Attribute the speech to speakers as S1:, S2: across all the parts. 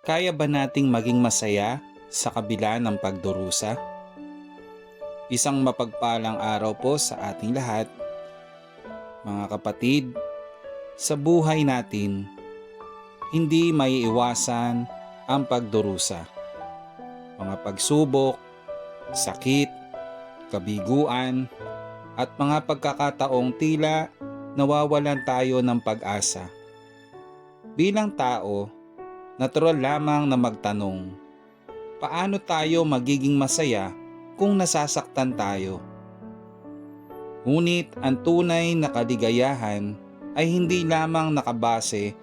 S1: Kaya ba nating maging masaya sa kabila ng pagdurusa? Isang mapagpalang araw po sa ating lahat. Mga kapatid, sa buhay natin, hindi maiiwasan ang pagdurusa. Mga pagsubok, sakit, kabiguan, at mga pagkakataong tila nawawalan tayo ng pag-asa. Bilang tao, natural lamang na magtanong, paano tayo magiging masaya kung nasasaktan tayo? Ngunit ang tunay na kaligayahan ay hindi lamang nakabase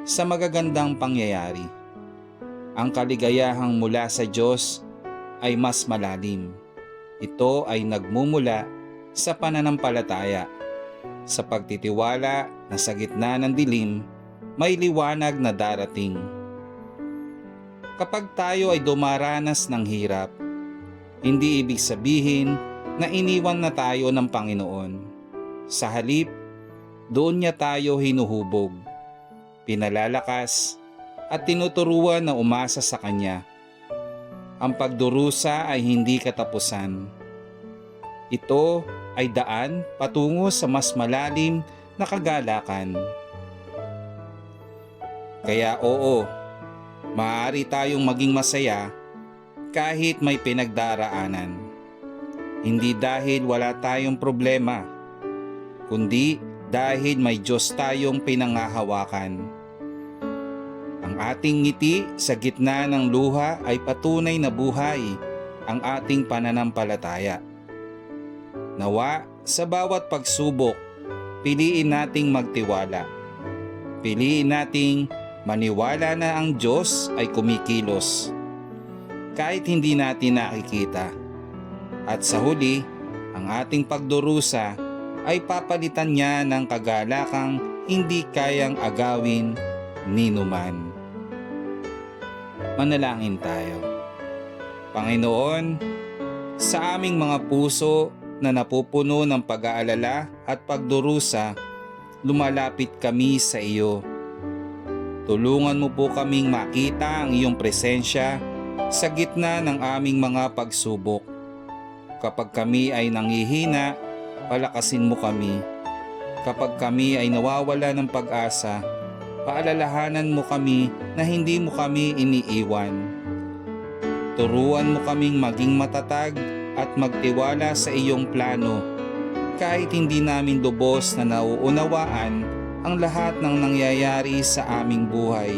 S1: sa magagandang pangyayari. Ang kaligayahang mula sa Diyos ay mas malalim. Ito ay nagmumula sa pananampalataya, sa pagtitiwala na sa gitna ng dilim, may liwanag na darating. Kapag tayo ay dumaranas ng hirap, hindi ibig sabihin na iniwan na tayo ng Panginoon. Sa halip, doon niya tayo hinuhubog, pinalalakas at tinuturuan na umasa sa Kanya. Ang pagdurusa ay hindi katapusan. Ito ay daan patungo sa mas malalim na kagalakan. Kaya oo, maaari tayong maging masaya kahit may pinagdaraanan. Hindi dahil wala tayong problema, kundi dahil may Diyos tayong pinangahawakan. Ang ating ngiti sa gitna ng luha ay patunay na buhay ang ating pananampalataya. Nawa sa bawat pagsubok, piliin nating magtiwala. Piliin nating maniwala na ang Diyos ay kumikilos kahit hindi natin nakikita. At sa huli, ang ating pagdurusa ay papalitan niya ng kagalakang hindi kayang agawin ni numan. Manalangin tayo. Panginoon, sa aming mga puso na napupuno ng pag-aalala at pagdurusa, lumalapit kami sa iyo. Tulungan mo po kaming makita ang iyong presensya sa gitna ng aming mga pagsubok. Kapag kami ay nanghihina, palakasin mo kami. Kapag kami ay nawawala ng pag-asa, paalalahanan mo kami na hindi mo kami iniiwan. Turuan mo kaming maging matatag at magtiwala sa iyong plano kahit hindi namin lubos na nauunawaan ang lahat ng nangyayari sa aming buhay.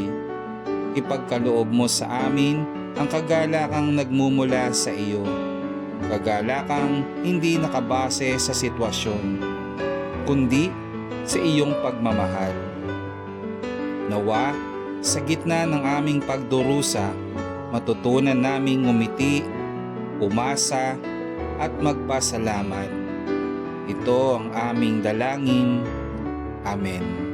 S1: Ipagkaloob mo sa amin ang kagalakang nagmumula sa iyo. Kagalakang hindi nakabase sa sitwasyon, kundi sa iyong pagmamahal. Nawa, sa gitna ng aming pagdurusa, matutunan naming ngumiti, umasa at magpasalamat. Ito ang aming dalangin. Amen.